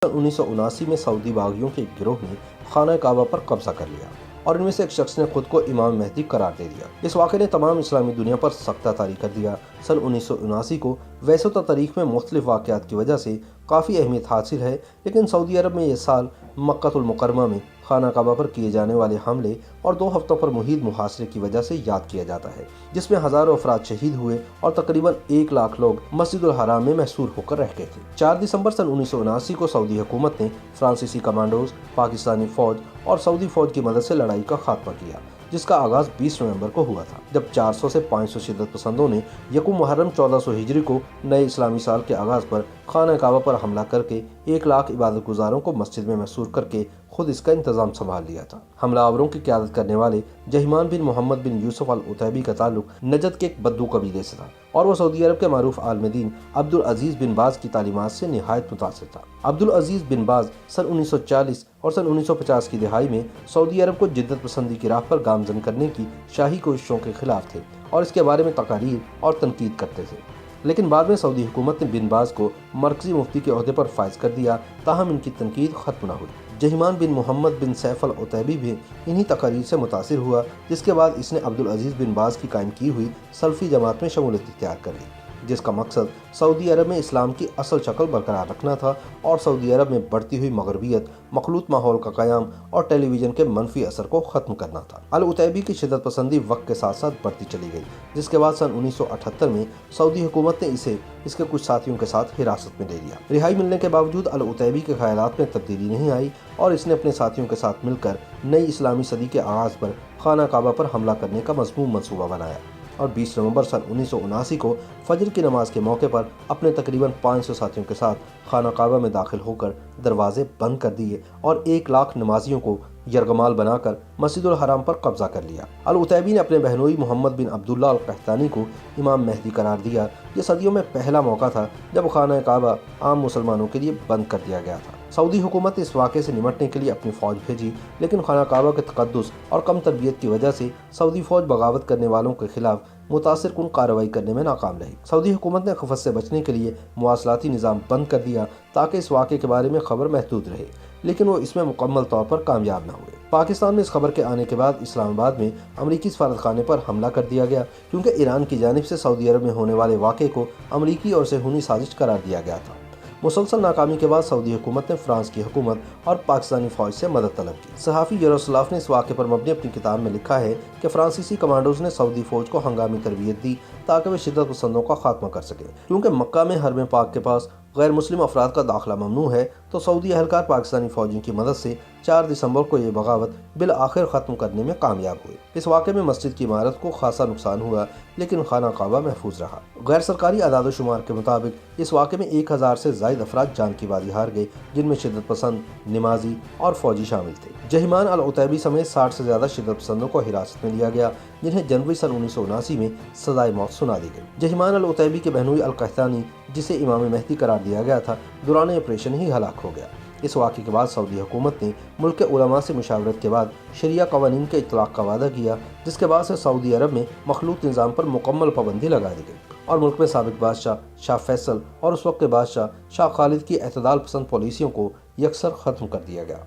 1979 में सऊदी बागियों के एक गिरोह ने खाना काबा पर कब्जा कर लिया और इनमें से एक शख्स ने खुद को इमाम मेहदी करार दे दिया। इस वाक़े ने तमाम इस्लामी दुनिया पर सख्ता तारी कर दिया। सन 1979 को वैसे तो तारीख में मुख्तलिफ वाक़यात की वजह से काफ़ी अहमियत हासिल है, लेकिन सऊदी अरब में यह साल मक्कातुल मुकर्रमा में खाना काबा पर किए जाने वाले हमले और 2 हफ्तों पर मुहीद मुहासरे की वजह से याद किया जाता है, जिसमें हज़ारों अफराद शहीद हुए और तकरीबन 1 लाख लोग मस्जिदुल हराम में महसूर होकर रह गए थे। 4 दिसंबर सन 1979 को सऊदी हुकूमत ने फ्रांसीसी कमांडोज, पाकिस्तानी फौज और सऊदी फौज की मदद से लड़ाई का खात्मा किया, जिसका आगाज 20 नवंबर को हुआ था, जब 400 से 500 शिद्दत पसंदों ने यकम मुहर्रम 1400 हिजरी को नए इस्लामी साल के आगाज पर खाना काबा पर हमला करके 1 लाख इबादत गुजारों को मस्जिद में महसूर करके खुद इसका इंतजाम संभाल लिया था। हमलावरों की क़यादत करने वाले जहिमान बिन मोहम्मद बिन यूसुफ अल उतैबी का ताल्लुक नजद के एक बद्दू कबीले से था और वो सऊदी अरब के मारूफ आलिम दीन अब्दुल अजीज बिन बाज की तालीमात से निहायत मुतासिर था। अब्दुल अजीज बिन बाज सन 1940 और सन 1950 की दिहाई में सऊदी अरब को जिद्दत पसंदी की राह पर गामजन करने की शाही कोशिशों के खिलाफ थे और इसके बारे में तकारीर और तनकीद करते थे, लेकिन बाद में सऊदी हुकूमत ने बिन बाज को मरकजी मुफ्ती के ओहदे पर फाइज कर दिया, ताहम इनकी तनकीद खत्म न हुई। जहिमान बिन मोहम्मद बिन सैफ अल उतैबी भी इन्हीं तकारीर से मुतासिर हुआ, जिसके बाद इसने अब्दुल अजीज बिन बाज की कायम की हुई सल्फी जमात में शमूलियत इख्तियार कर ली, जिसका मकसद सऊदी अरब में इस्लाम की असल शक्ल बरकरार रखना था और सऊदी अरब में बढ़ती हुई मगरबियत, मखलूत माहौल का क़याम और टेलीविज़न के मनफी असर को ख़त्म करना था। अल उतैबी की शिद्दत पसंदी वक्त के साथ साथ बढ़ती चली गई, जिसके बाद सन 1978 में सऊदी हुकूमत ने इसे इसके कुछ साथियों के साथ हिरासत में ले लिया। रिहाई मिलने के बावजूद अल उतैबी के ख़यालात में तब्दीली नहीं आई और इसने अपने साथियों के साथ मिलकर नई इस्लामी सदी के आगाज़ पर खाना काबा पर हमला करने का मज़मूम मंसूबा बनाया और 20 नवंबर सन 1979 को फजर की नमाज के मौके पर अपने तकरीबन 500 साथियों के साथ खाना काबा में दाखिल होकर दरवाजे बंद कर दिए और 1 लाख नमाजियों को यरगमाल बनाकर मस्जिदुल हराम पर कब्जा कर लिया। अल उतैबी ने अपने बहनोई मोहम्मद बिन अब्दुल्ला अल कहतानी को इमाम मेहदी करार दिया। ये सदियों में पहला मौका था जब खाना काबा आम मुसलमानों के लिए बंद कर दिया गया था। सऊदी हुकूमत ने इस वाक़े से निमटने के लिए अपनी फ़ौज भेजी, लेकिन खाना काबा के तकद्दुस और कम तरबियत की वजह से सऊदी फ़ौज बगावत करने वालों के खिलाफ मुतासिर कुन कार्रवाई करने में नाकाम रही। सऊदी हुकूमत ने खफत से बचने के लिए मुवासलाती निज़ाम बंद कर दिया ताकि इस वाक़े के बारे में खबर महदूद रहे, लेकिन वो इसमें मुकम्मल तौर पर कामयाब न हुए। पाकिस्तान में इस खबर के आने के बाद इस्लामाबाद में अमरीकी सफारतखाने पर हमला कर दिया गया, क्योंकि ईरान की जानिब से सऊदी अरब में होने वाले वाक़े को अमरीकी और सेहूनी साजिश करार दिया गया था। मुसलसल नाकामी के बाद सऊदी हुकूमत ने फ्रांस की हुकूमत और पाकिस्तानी फ़ौज से मदद तलब की। सहाफ़ी यरोस्लाफ ने इस वाक़े पर मबनी अपनी किताब में लिखा है कि फ्रांसीसी कमांडोज ने सऊदी फ़ौज को हंगामी तरबियत दी ताकि वे शिद्दत पसंदों का खात्मा कर सकें। क्योंकि मक्का में हरम पाक के पास गैर मुस्लिम अफराद का दाखिला ममनू है, तो सऊदी अहलकार पाकिस्तानी फ़ौजियों की मदद से 4 दिसंबर को ये बगावत बिल आखिर ख़त्म करने में कामयाब हुए। इस वाक़े में मस्जिद की इमारत को खासा नुकसान हुआ, लेकिन खाना काबा महफूज रहा। गैर सरकारी आदाद शुमार के मुताबिक इस वाक़े में 1000 से ज़ायद अफराद जान की बाजी हार गए, जिनमें शिद्दत पसंद, नमाजी और फ़ौजी शामिल थे। जहिमान अल उतैबी समेत 60 से ज़्यादा शिद्दत पसंदों को हिरासत में लिया गया, जिन्हें जनवरी सन 1979 में सजाए मौत सुना दी गई। जहिमान अल उतैबी के बहनोई अल कहतानी, जिसे इमाम मेहदी करार दिया गया था, दौरान ऑपरेशन ही हलाक हो गया। इस वाक़े के बाद सऊदी हुकूमत ने मुल्क के उलमा से मुशावरत के बाद शरिया कवानीन के इतलाक़ का वादा किया, जिसके बाद से सऊदी अरब में मखलूत निज़ाम पर मुकम्मल पाबंदी लगा दी गई और मुल्क में साबिक़ बादशाह शाह फैसल और उस वक्त के बादशाह शाह खालिद की एतदाल पसंद पॉलिसियों को यकसर ख़त्म कर दिया गया।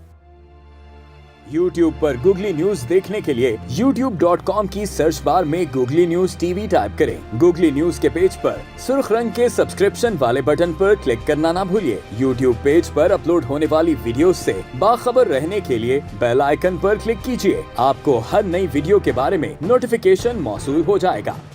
YouTube पर Googly न्यूज देखने के लिए youtube.com की सर्च बार में Googly न्यूज टीवी टाइप करें। Googly न्यूज के पेज पर सुर्ख रंग के सब्सक्रिप्शन वाले बटन पर क्लिक करना ना भूलिए। YouTube पेज पर अपलोड होने वाली वीडियोस से बाखबर रहने के लिए बेल आइकन पर क्लिक कीजिए। आपको हर नई वीडियो के बारे में नोटिफिकेशन मौसूल हो जाएगा।